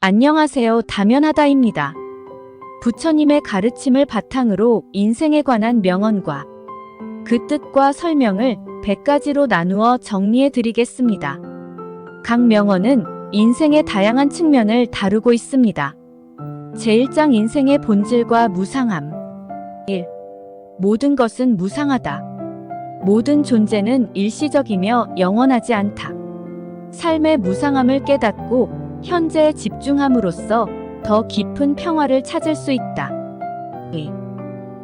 안녕하세요. 다면하다입니다. 부처님의 가르침을 바탕으로 인생에 관한 명언과 그 뜻과 설명을 100가지로 나누어 정리해 드리겠습니다. 각 명언은 인생의 다양한 측면을 다루고 있습니다. 제1장 인생의 본질과 무상함. 1. 모든 것은 무상하다. 모든 존재는 일시적이며 영원하지 않다. 삶의 무상함을 깨닫고 현재에 집중함으로써 더 깊은 평화를 찾을 수 있다. 2.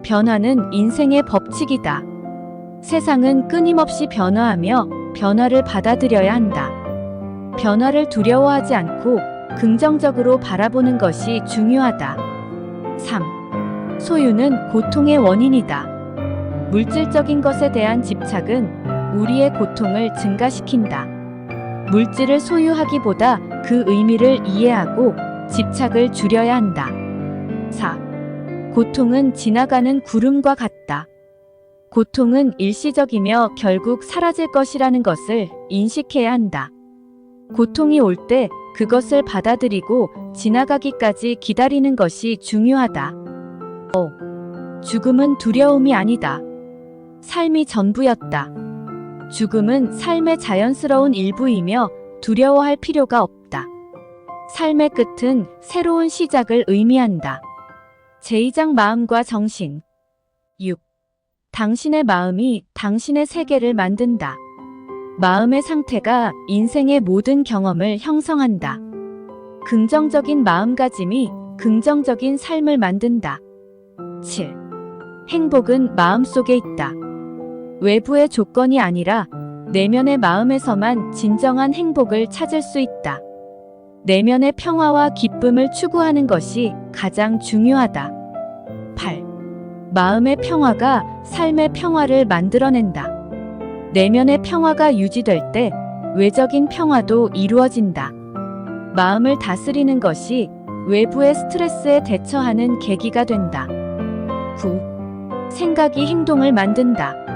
변화는 인생의 법칙이다. 세상은 끊임없이 변화하며 변화를 받아들여야 한다. 변화를 두려워하지 않고 긍정적으로 바라보는 것이 중요하다. 3. 소유는 고통의 원인이다. 물질적인 것에 대한 집착은 우리의 고통을 증가시킨다. 물질을 소유하기보다 그 의미를 이해하고 집착을 줄여야 한다. 4. 고통은 지나가는 구름과 같다. 고통은 일시적이며 결국 사라질 것이라는 것을 인식해야 한다. 고통이 올 때 그것을 받아들이고 지나가기까지 기다리는 것이 중요하다. 5. 죽음은 두려움이 아니다. 삶이 전부였다. 죽음은 삶의 자연스러운 일부이며 두려워할 필요가 없다. 삶의 끝은 새로운 시작을 의미한다. 제2장 마음과 정신. 6. 당신의 마음이 당신의 세계를 만든다. 마음의 상태가 인생의 모든 경험을 형성한다. 긍정적인 마음가짐이 긍정적인 삶을 만든다. 7. 행복은 마음속에 있다. 외부의 조건이 아니라 내면의 마음에서만 진정한 행복을 찾을 수 있다. 내면의 평화와 기쁨을 추구하는 것이 가장 중요하다. 8. 마음의 평화가 삶의 평화를 만들어낸다. 내면의 평화가 유지될 때 외적인 평화도 이루어진다. 마음을 다스리는 것이 외부의 스트레스에 대처하는 계기가 된다. 9. 생각이 행동을 만든다.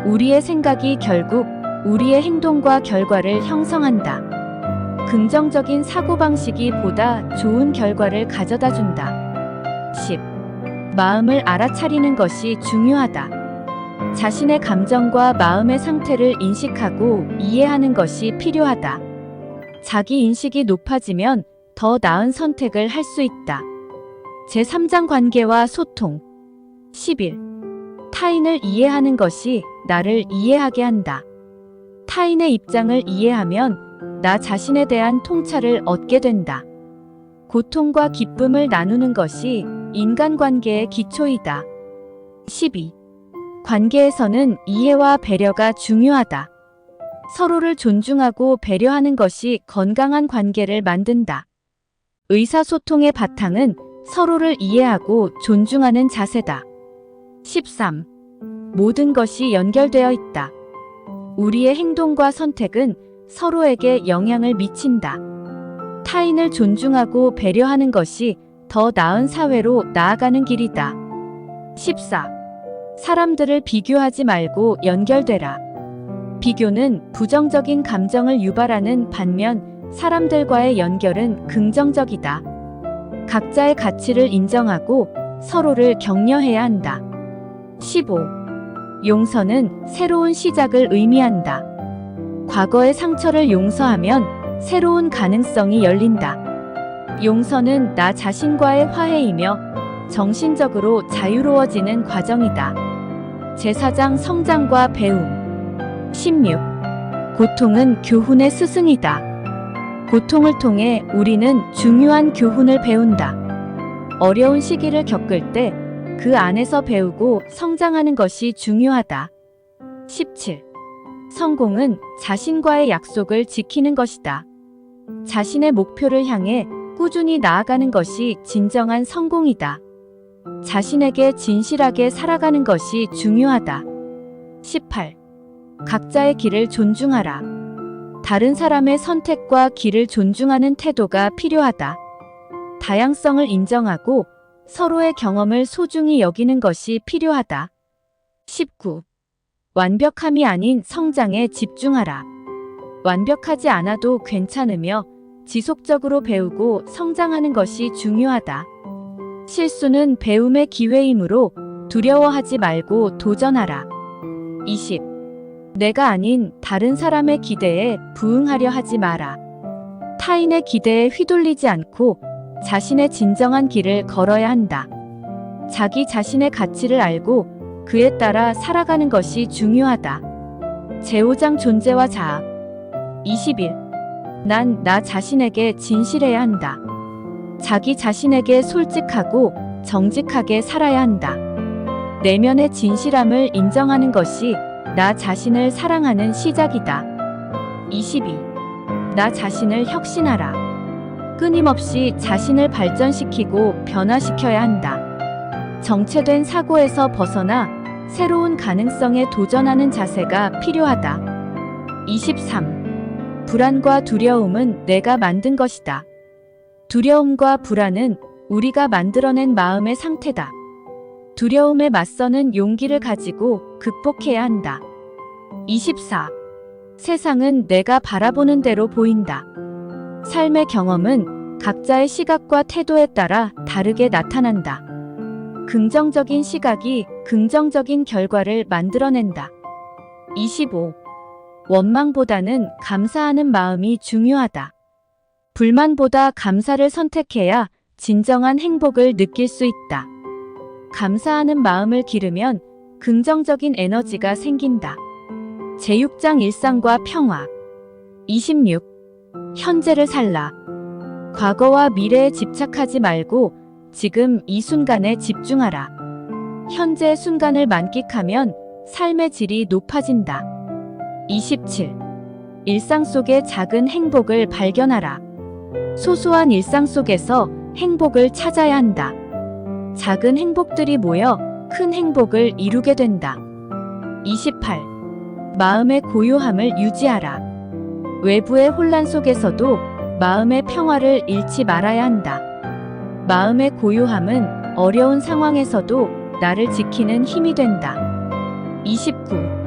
우리의 생각이 결국 우리의 행동과 결과를 형성한다. 긍정적인 사고방식이 보다 좋은 결과를 가져다 준다. 10. 마음을 알아차리는 것이 중요하다. 자신의 감정과 마음의 상태를 인식하고 이해하는 것이 필요하다. 자기 인식이 높아지면 더 나은 선택을 할 수 있다. 제3장 관계와 소통. 11. 타인을 이해하는 것이 나를 이해하게 한다. 타인의 입장을 이해하면 나 자신에 대한 통찰을 얻게 된다. 고통과 기쁨을 나누는 것이 인간관계의 기초이다. 12. 관계에서는 이해와 배려가 중요하다. 서로를 존중하고 배려하는 것이 건강한 관계를 만든다. 의사소통의 바탕은 서로를 이해하고 존중하는 자세다. 13. 모든 것이 연결되어 있다. 우리의 행동과 선택은 서로에게 영향을 미친다. 타인을 존중하고 배려하는 것이 더 나은 사회로 나아가는 길이다. 14. 사람들을 비교하지 말고 연결되라. 비교는 부정적인 감정을 유발하는 반면 사람들과의 연결은 긍정적이다. 각자의 가치를 인정하고 서로를 격려해야 한다. 15. 용서는 새로운 시작을 의미한다. 과거의 상처를 용서하면 새로운 가능성이 열린다. 용서는 나 자신과의 화해이며 정신적으로 자유로워지는 과정이다. 제4장 성장과 배움. 16. 고통은 교훈의 스승이다. 고통을 통해 우리는 중요한 교훈을 배운다. 어려운 시기를 겪을 때 그 안에서 배우고 성장하는 것이 중요하다. 17. 성공은 자신과의 약속을 지키는 것이다. 자신의 목표를 향해 꾸준히 나아가는 것이 진정한 성공이다. 자신에게 진실하게 살아가는 것이 중요하다. 18. 각자의 길을 존중하라. 다른 사람의 선택과 길을 존중하는 태도가 필요하다. 다양성을 인정하고 서로의 경험을 소중히 여기는 것이 필요하다. 19. 완벽함이 아닌 성장에 집중하라. 완벽하지 않아도 괜찮으며 지속적으로 배우고 성장하는 것이 중요하다. 실수는 배움의 기회이므로 두려워하지 말고 도전하라. 20. 내가 아닌 다른 사람의 기대에 부응하려 하지 마라. 타인의 기대에 휘둘리지 않고 자신의 진정한 길을 걸어야 한다. 자기 자신의 가치를 알고 그에 따라 살아가는 것이 중요하다. 제5장 존재와 자아. 21. 난 나 자신에게 진실해야 한다. 자기 자신에게 솔직하고 정직하게 살아야 한다. 내면의 진실함을 인정하는 것이 나 자신을 사랑하는 시작이다. 22. 나 자신을 혁신하라. 끊임없이 자신을 발전시키고 변화시켜야 한다. 정체된 사고에서 벗어나 새로운 가능성에 도전하는 자세가 필요하다. 23. 불안과 두려움은 내가 만든 것이다. 두려움과 불안은 우리가 만들어낸 마음의 상태다. 두려움에 맞서는 용기를 가지고 극복해야 한다. 24. 세상은 내가 바라보는 대로 보인다. 삶의 경험은 각자의 시각과 태도에 따라 다르게 나타난다. 긍정적인 시각이 긍정적인 결과를 만들어낸다. 25. 원망보다는 감사하는 마음이 중요하다. 불만보다 감사를 선택해야 진정한 행복을 느낄 수 있다. 감사하는 마음을 기르면 긍정적인 에너지가 생긴다. 제6장 일상과 평화. 26. 현재를 살라. 과거와 미래에 집착하지 말고 지금 이 순간에 집중하라. 현재 순간을 만끽하면 삶의 질이 높아진다. 27. 일상 속의 작은 행복을 발견하라. 소소한 일상 속에서 행복을 찾아야 한다. 작은 행복들이 모여 큰 행복을 이루게 된다. 28. 마음의 고요함을 유지하라. 외부의 혼란 속에서도 마음의 평화를 잃지 말아야 한다. 마음의 고요함은 어려운 상황에서도 나를 지키는 힘이 된다. 29.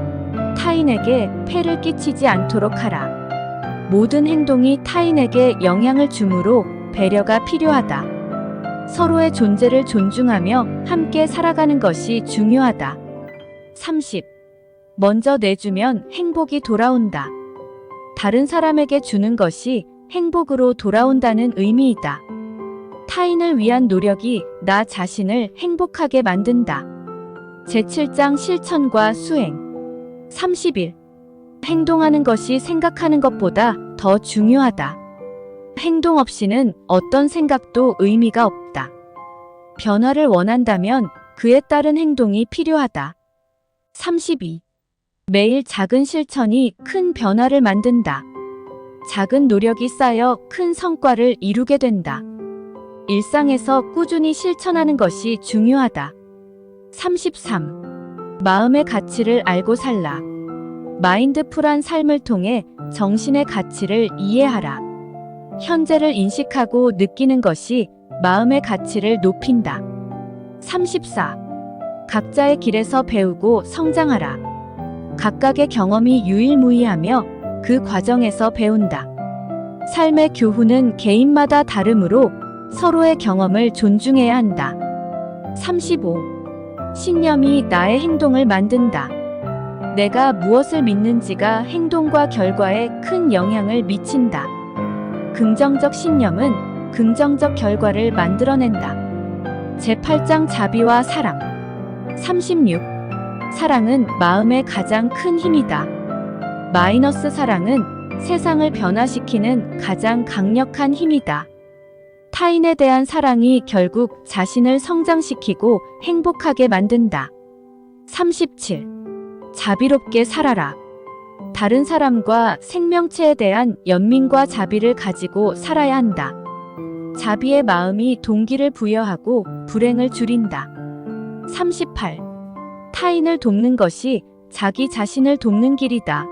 타인에게 폐를 끼치지 않도록 하라. 모든 행동이 타인에게 영향을 주므로 배려가 필요하다. 서로의 존재를 존중하며 함께 살아가는 것이 중요하다. 30. 먼저 내주면 행복이 돌아온다. 다른 사람에게 주는 것이 행복으로 돌아온다는 의미이다. 타인을 위한 노력이 나 자신을 행복하게 만든다. 제7장 실천과 수행. 31. 행동하는 것이 생각하는 것보다 더 중요하다. 행동 없이는 어떤 생각도 의미가 없다. 변화를 원한다면 그에 따른 행동이 필요하다. 32. 매일 작은 실천이 큰 변화를 만든다. 작은 노력이 쌓여 큰 성과를 이루게 된다. 일상에서 꾸준히 실천하는 것이 중요하다. 33. 마음의 가치를 알고 살라. 마인드풀한 삶을 통해 정신의 가치를 이해하라. 현재를 인식하고 느끼는 것이 마음의 가치를 높인다. 34. 각자의 길에서 배우고 성장하라. 각각의 경험이 유일무이하며 그 과정에서 배운다. 삶의 교훈은 개인마다 다르므로 서로의 경험을 존중해야 한다. 35. 신념이 나의 행동을 만든다. 내가 무엇을 믿는지가 행동과 결과에 큰 영향을 미친다. 긍정적 신념은 긍정적 결과를 만들어낸다. 제8장 자비와 사랑. 36. 사랑은 마음의 가장 큰 힘이다. 마이너스 사랑은 세상을 변화시키는 가장 강력한 힘이다. 타인에 대한 사랑이 결국 자신을 성장시키고 행복하게 만든다. 37. 자비롭게 살아라. 다른 사람과 생명체에 대한 연민과 자비를 가지고 살아야 한다. 자비의 마음이 동기를 부여하고 불행을 줄인다. 38. 타인을 돕는 것이 자기 자신을 돕는 길이다.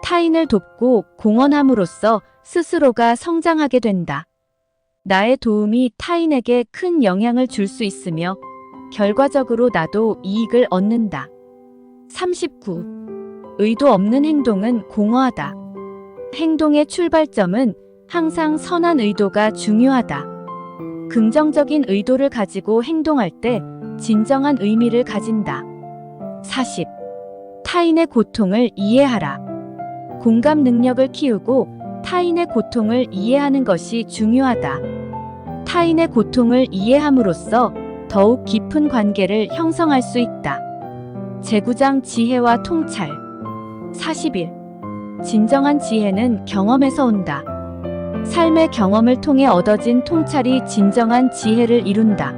타인을 돕고 공헌함으로써 스스로가 성장하게 된다. 나의 도움이 타인에게 큰 영향을 줄 수 있으며 결과적으로 나도 이익을 얻는다. 39. 의도 없는 행동은 공허하다. 행동의 출발점은 항상 선한 의도가 중요하다. 긍정적인 의도를 가지고 행동할 때 진정한 의미를 가진다. 40. 타인의 고통을 이해하라. 공감 능력을 키우고 타인의 고통을 이해하는 것이 중요하다. 타인의 고통을 이해함으로써 더욱 깊은 관계를 형성할 수 있다. 제구장 지혜와 통찰. 41. 진정한 지혜는 경험에서 온다. 삶의 경험을 통해 얻어진 통찰이 진정한 지혜를 이룬다.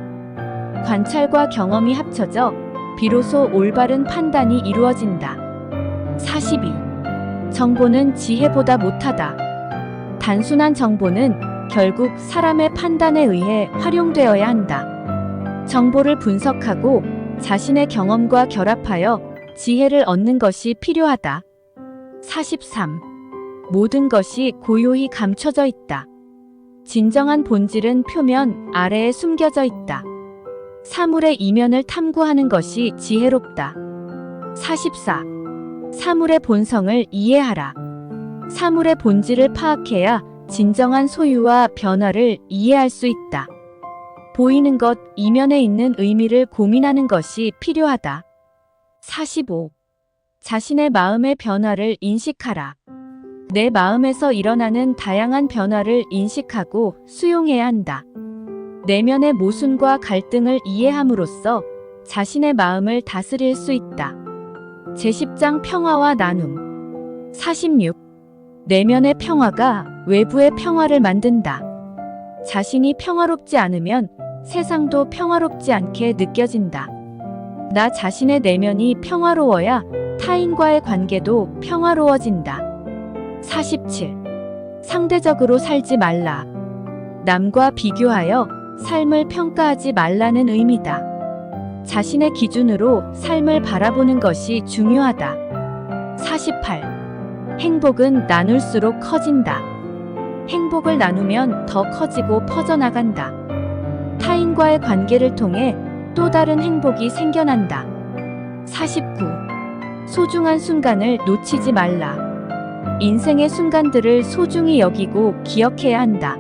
관찰과 경험이 합쳐져 비로소 올바른 판단이 이루어진다. 42. 정보는 지혜보다 못하다. 단순한 정보는 결국 사람의 판단에 의해 활용되어야 한다. 정보를 분석하고 자신의 경험과 결합하여 지혜를 얻는 것이 필요하다. 43. 모든 것이 고요히 감춰져 있다. 진정한 본질은 표면 아래에 숨겨져 있다. 사물의 이면을 탐구하는 것이 지혜롭다. 44. 사물의 본성을 이해하라. 사물의 본질을 파악해야 진정한 소유와 변화를 이해할 수 있다. 보이는 것 이면에 있는 의미를 고민하는 것이 필요하다. 45. 자신의 마음의 변화를 인식하라. 내 마음에서 일어나는 다양한 변화를 인식하고 수용해야 한다. 내면의 모순과 갈등을 이해함으로써 자신의 마음을 다스릴 수 있다. 제10장 평화와 나눔. 46. 내면의 평화가 외부의 평화를 만든다. 자신이 평화롭지 않으면 세상도 평화롭지 않게 느껴진다. 나 자신의 내면이 평화로워야 타인과의 관계도 평화로워진다. 47. 상대적으로 살지 말라. 남과 비교하여 삶을 평가하지 말라는 의미다. 자신의 기준으로 삶을 바라보는 것이 중요하다. 48. 행복은 나눌수록 커진다. 행복을 나누면 더 커지고 퍼져나간다. 타인과의 관계를 통해 또 다른 행복이 생겨난다. 49. 소중한 순간을 놓치지 말라. 인생의 순간들을 소중히 여기고 기억해야 한다.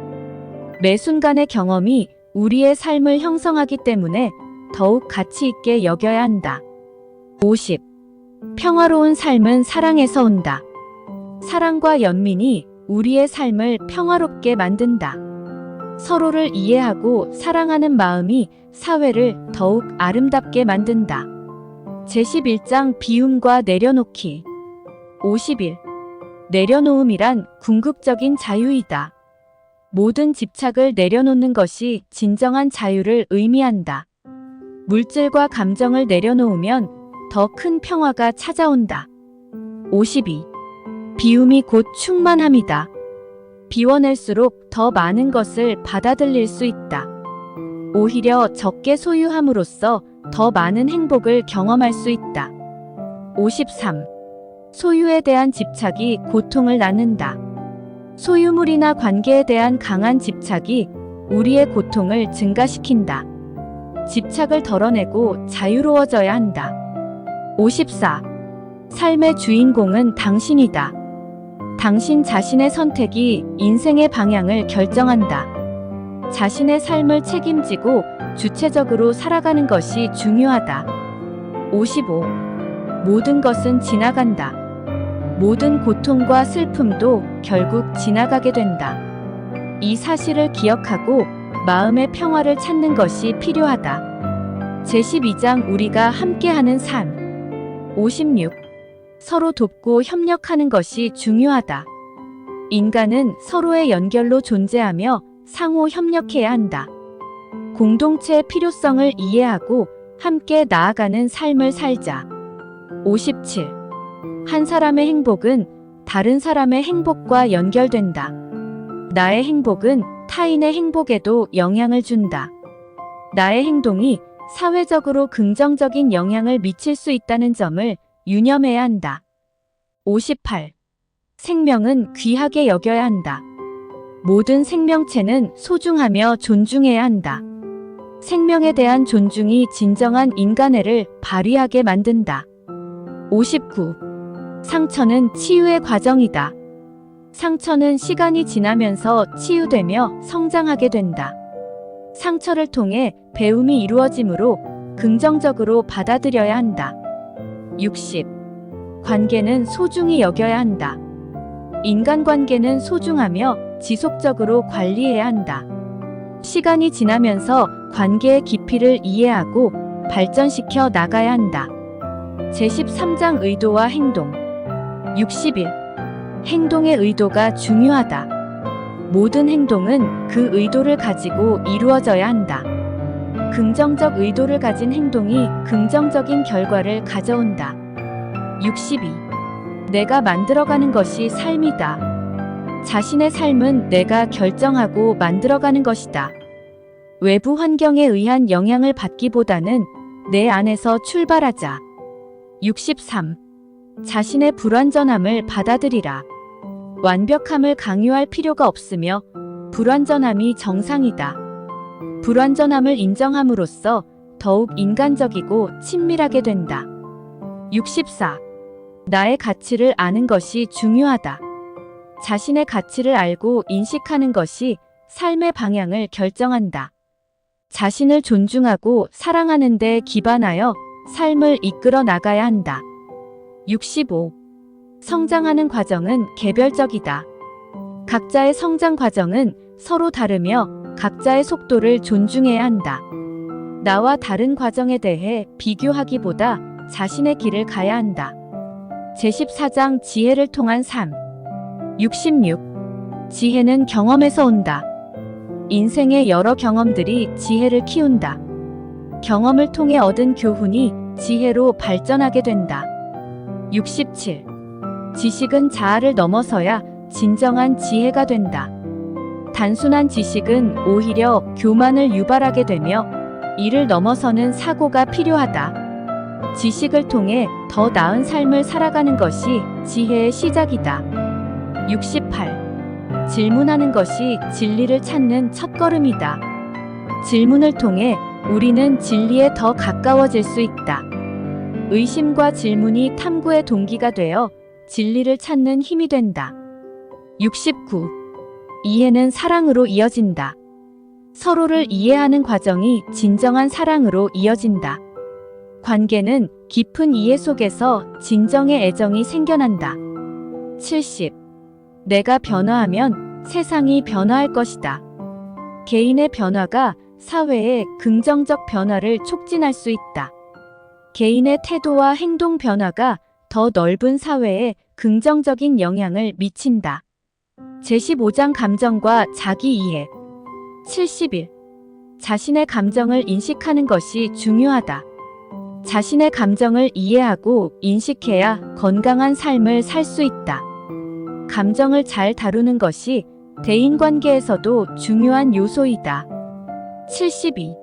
매 순간의 경험이 우리의 삶을 형성하기 때문에 더욱 가치 있게 여겨야 한다. 50. 평화로운 삶은 사랑에서 온다. 사랑과 연민이 우리의 삶을 평화롭게 만든다. 서로를 이해하고 사랑하는 마음이 사회를 더욱 아름답게 만든다. 제11장 비움과 내려놓기. 51. 내려놓음이란 궁극적인 자유이다. 모든 집착을 내려놓는 것이 진정한 자유를 의미한다. 물질과 감정을 내려놓으면 더 큰 평화가 찾아온다. 52. 비움이 곧 충만함이다. 비워낼수록 더 많은 것을 받아들일 수 있다. 오히려 적게 소유함으로써 더 많은 행복을 경험할 수 있다. 53. 소유에 대한 집착이 고통을 낳는다. 소유물이나 관계에 대한 강한 집착이 우리의 고통을 증가시킨다. 집착을 덜어내고 자유로워져야 한다. 54. 삶의 주인공은 당신이다. 당신 자신의 선택이 인생의 방향을 결정한다. 자신의 삶을 책임지고 주체적으로 살아가는 것이 중요하다. 55. 모든 것은 지나간다. 모든 고통과 슬픔도 결국 지나가게 된다. 이 사실을 기억하고 마음의 평화를 찾는 것이 필요하다. 제12장 우리가 함께하는 삶. 56. 서로 돕고 협력하는 것이 중요하다. 인간은 서로의 연결로 존재하며 상호 협력해야 한다. 공동체의 필요성을 이해하고 함께 나아가는 삶을 살자. 57. 한 사람의 행복은 다른 사람의 행복과 연결된다. 나의 행복은 타인의 행복에도 영향을 준다. 나의 행동이 사회적으로 긍정적인 영향을 미칠 수 있다는 점을 유념해야 한다. 58. 생명은 귀하게 여겨야 한다. 모든 생명체는 소중하며 존중해야 한다. 생명에 대한 존중이 진정한 인간애를 발휘하게 만든다. 59. 상처는 치유의 과정이다. 상처는 시간이 지나면서 치유되며 성장하게 된다. 상처를 통해 배움이 이루어지므로 긍정적으로 받아들여야 한다. 60. 관계는 소중히 여겨야 한다. 인간관계는 소중하며 지속적으로 관리해야 한다. 시간이 지나면서 관계의 깊이를 이해하고 발전시켜 나가야 한다. 제13장 의도와 행동. 61. 행동의 의도가 중요하다. 모든 행동은 그 의도를 가지고 이루어져야 한다. 긍정적 의도를 가진 행동이 긍정적인 결과를 가져온다. 62. 내가 만들어가는 것이 삶이다. 자신의 삶은 내가 결정하고 만들어가는 것이다. 외부 환경에 의한 영향을 받기보다는 내 안에서 출발하자. 63. 자신의 불완전함을 받아들이라. 완벽함을 강요할 필요가 없으며 불완전함이 정상이다. 불완전함을 인정함으로써 더욱 인간적이고 친밀하게 된다. 64. 나의 가치를 아는 것이 중요하다. 자신의 가치를 알고 인식하는 것이 삶의 방향을 결정한다. 자신을 존중하고 사랑하는 데 기반하여 삶을 이끌어 나가야 한다. 65. 성장하는 과정은 개별적이다. 각자의 성장 과정은 서로 다르며 각자의 속도를 존중해야 한다. 나와 다른 과정에 대해 비교하기보다 자신의 길을 가야 한다. 제14장 지혜를 통한 삶. 66. 지혜는 경험에서 온다. 인생의 여러 경험들이 지혜를 키운다. 경험을 통해 얻은 교훈이 지혜로 발전하게 된다. 67. 지식은 자아를 넘어서야 진정한 지혜가 된다. 단순한 지식은 오히려 교만을 유발하게 되며 이를 넘어서는 사고가 필요하다. 지식을 통해 더 나은 삶을 살아가는 것이 지혜의 시작이다. 68. 질문하는 것이 진리를 찾는 첫걸음이다. 질문을 통해 우리는 진리에 더 가까워질 수 있다. 의심과 질문이 탐구의 동기가 되어 진리를 찾는 힘이 된다. 69. 이해는 사랑으로 이어진다. 서로를 이해하는 과정이 진정한 사랑으로 이어진다. 관계는 깊은 이해 속에서 진정의 애정이 생겨난다. 70. 내가 변화하면 세상이 변화할 것이다. 개인의 변화가 사회의 긍정적 변화를 촉진할 수 있다. 개인의 태도와 행동 변화가 더 넓은 사회에 긍정적인 영향을 미친다. 제15장 감정과 자기 이해. 71. 자신의 감정을 인식하는 것이 중요하다. 자신의 감정을 이해하고 인식해야 건강한 삶을 살 수 있다. 감정을 잘 다루는 것이 대인관계에서도 중요한 요소이다. 72.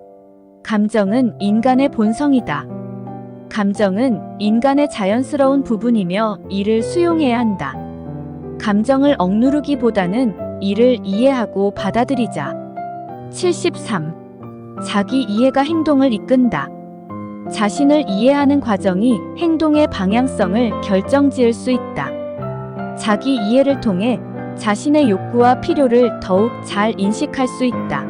감정은 인간의 본성이다. 감정은 인간의 자연스러운 부분이며 이를 수용해야 한다. 감정을 억누르기보다는 이를 이해하고 받아들이자. 73. 자기 이해가 행동을 이끈다. 자신을 이해하는 과정이 행동의 방향성을 결정지을 수 있다. 자기 이해를 통해 자신의 욕구와 필요를 더욱 잘 인식할 수 있다.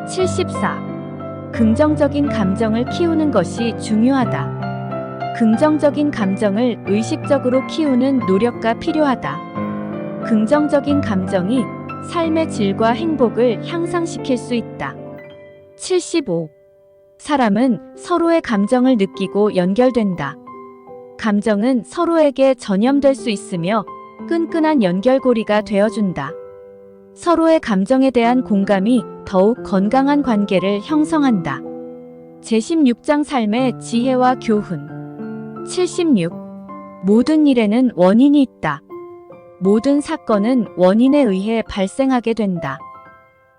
74. 긍정적인 감정을 키우는 것이 중요하다. 긍정적인 감정을 의식적으로 키우는 노력가 필요하다. 긍정적인 감정이 삶의 질과 행복을 향상시킬 수 있다. 75. 사람은 서로의 감정을 느끼고 연결된다. 감정은 서로에게 전염될 수 있으며 끈끈한 연결고리가 되어준다. 서로의 감정에 대한 공감이 더욱 건강한 관계를 형성한다. 제16장 삶의 지혜와 교훈. 76. 모든 일에는 원인이 있다. 모든 사건은 원인에 의해 발생하게 된다.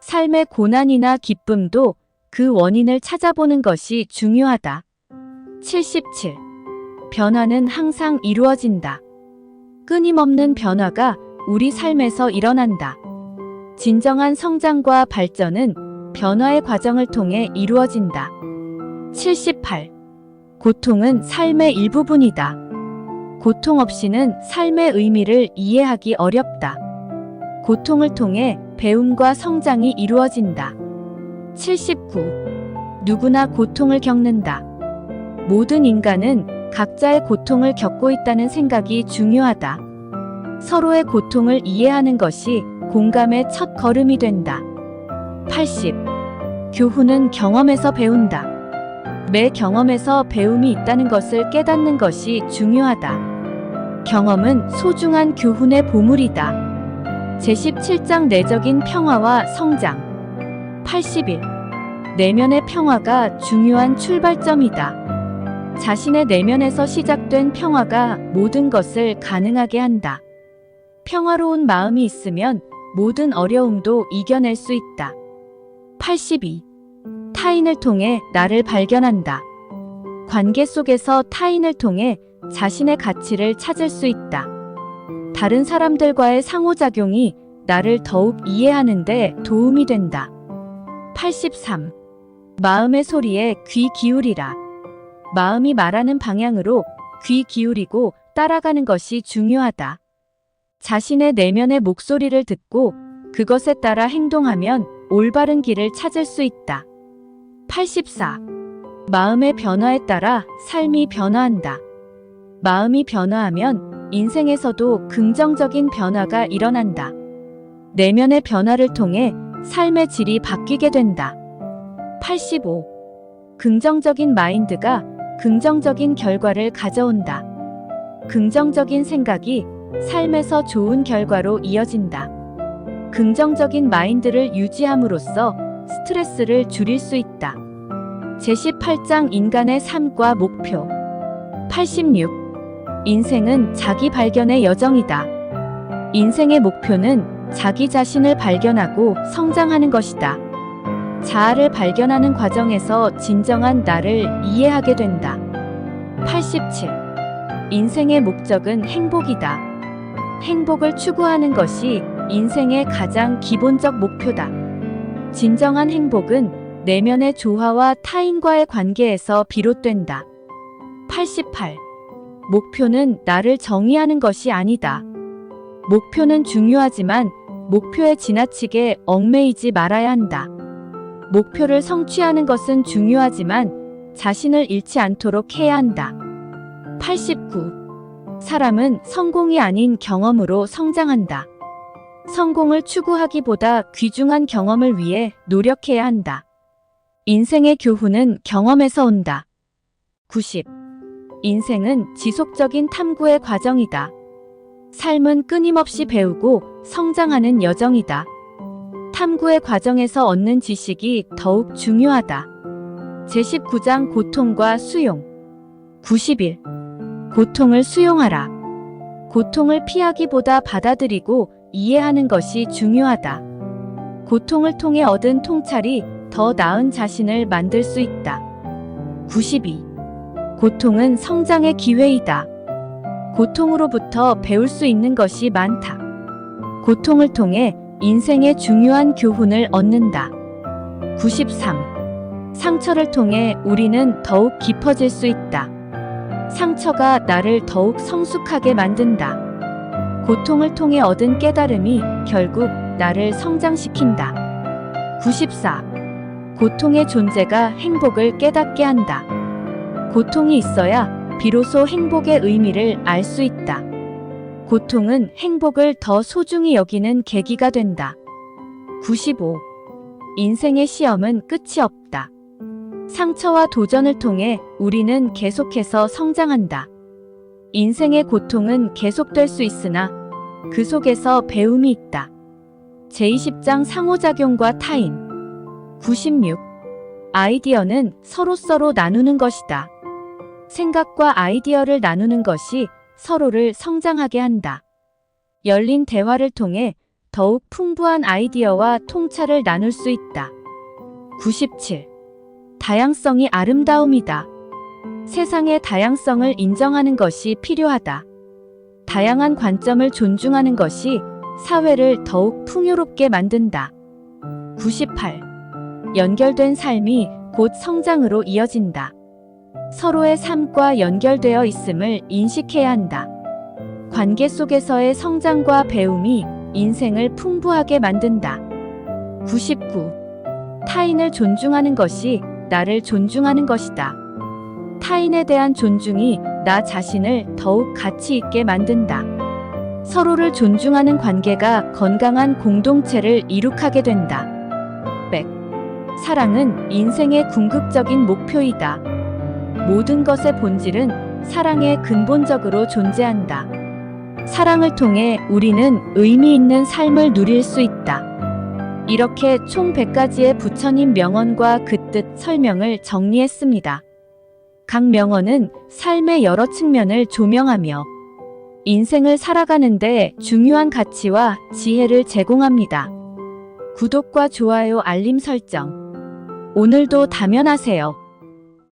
삶의 고난이나 기쁨도 그 원인을 찾아보는 것이 중요하다. 77. 변화는 항상 이루어진다. 끊임없는 변화가 우리 삶에서 일어난다. 진정한 성장과 발전은 변화의 과정을 통해 이루어진다. 78. 고통은 삶의 일부분이다. 고통 없이는 삶의 의미를 이해하기 어렵다. 고통을 통해 배움과 성장이 이루어진다. 79. 누구나 고통을 겪는다. 모든 인간은 각자의 고통을 겪고 있다는 생각이 중요하다. 서로의 고통을 이해하는 것이 공감의 첫 걸음이 된다. 80. 교훈은 경험에서 배운다. 매 경험에서 배움이 있다는 것을 깨닫는 것이 중요하다. 경험은 소중한 교훈의 보물이다. 제17장 내적인 평화와 성장. 81. 내면의 평화가 중요한 출발점이다. 자신의 내면에서 시작된 평화가 모든 것을 가능하게 한다. 평화로운 마음이 있으면 모든 어려움도 이겨낼 수 있다. 82. 타인을 통해 나를 발견한다. 관계 속에서 타인을 통해 자신의 가치를 찾을 수 있다. 다른 사람들과의 상호작용이 나를 더욱 이해하는 데 도움이 된다. 83. 마음의 소리에 귀 기울이라. 마음이 말하는 방향으로 귀 기울이고 따라가는 것이 중요하다. 자신의 내면의 목소리를 듣고 그것에 따라 행동하면 올바른 길을 찾을 수 있다. 84. 마음의 변화에 따라 삶이 변화한다. 마음이 변화하면 인생에서도 긍정적인 변화가 일어난다. 내면의 변화를 통해 삶의 질이 바뀌게 된다. 85. 긍정적인 마인드가 긍정적인 결과를 가져온다. 긍정적인 생각이 삶에서 좋은 결과로 이어진다. 긍정적인 마인드를 유지함으로써 스트레스를 줄일 수 있다. 제18장 인간의 삶과 목표. 86. 인생은 자기 발견의 여정이다. 인생의 목표는 자기 자신을 발견하고 성장하는 것이다. 자아를 발견하는 과정에서 진정한 나를 이해하게 된다. 87. 인생의 목적은 행복이다. 행복을 추구하는 것이 인생의 가장 기본적 목표다. 진정한 행복은 내면의 조화와 타인과의 관계에서 비롯된다. 88. 목표는 나를 정의하는 것이 아니다. 목표는 중요하지만 목표에 지나치게 얽매이지 말아야 한다. 목표를 성취하는 것은 중요하지만 자신을 잃지 않도록 해야 한다. 89. 사람은 성공이 아닌 경험으로 성장한다. 성공을 추구하기보다 귀중한 경험을 위해 노력해야 한다. 인생의 교훈은 경험에서 온다. 90. 인생은 지속적인 탐구의 과정이다. 삶은 끊임없이 배우고 성장하는 여정이다. 탐구의 과정에서 얻는 지식이 더욱 중요하다. 제19장 고통과 수용. 91. 고통을 수용하라. 고통을 피하기보다 받아들이고 이해하는 것이 중요하다. 고통을 통해 얻은 통찰이 더 나은 자신을 만들 수 있다. 92. 고통은 성장의 기회이다. 고통으로부터 배울 수 있는 것이 많다. 고통을 통해 인생의 중요한 교훈을 얻는다. 93. 상처를 통해 우리는 더욱 깊어질 수 있다. 상처가 나를 더욱 성숙하게 만든다. 고통을 통해 얻은 깨달음이 결국 나를 성장시킨다. 94. 고통의 존재가 행복을 깨닫게 한다. 고통이 있어야 비로소 행복의 의미를 알 수 있다. 고통은 행복을 더 소중히 여기는 계기가 된다. 95. 인생의 시험은 끝이 없다. 상처와 도전을 통해 우리는 계속해서 성장한다. 인생의 고통은 계속될 수 있으나 그 속에서 배움이 있다. 제20장 상호작용과 타인. 96. 아이디어는 서로 나누는 것이다. 생각과 아이디어를 나누는 것이 서로를 성장하게 한다. 열린 대화를 통해 더욱 풍부한 아이디어와 통찰을 나눌 수 있다. 97. 다양성이 아름다움이다. 세상의 다양성을 인정하는 것이 필요하다. 다양한 관점을 존중하는 것이 사회를 더욱 풍요롭게 만든다. 98. 연결된 삶이 곧 성장으로 이어진다. 서로의 삶과 연결되어 있음을 인식해야 한다. 관계 속에서의 성장과 배움이 인생을 풍부하게 만든다. 99. 타인을 존중하는 것이 나를 존중하는 것이다. 타인에 대한 존중이 나 자신을 더욱 가치 있게 만든다. 서로를 존중하는 관계가 건강한 공동체를 이룩하게 된다. 100. 사랑은 인생의 궁극적인 목표이다. 모든 것의 본질은 사랑에 근본적으로 존재한다. 사랑을 통해 우리는 의미 있는 삶을 누릴 수 있다. 이렇게 총 100가지의 부처님 명언과 그 뜻 설명을 정리했습니다. 각 명언은 삶의 여러 측면을 조명하며 인생을 살아가는데 중요한 가치와 지혜를 제공합니다. 구독과 좋아요, 알림 설정. 오늘도 다면하세요.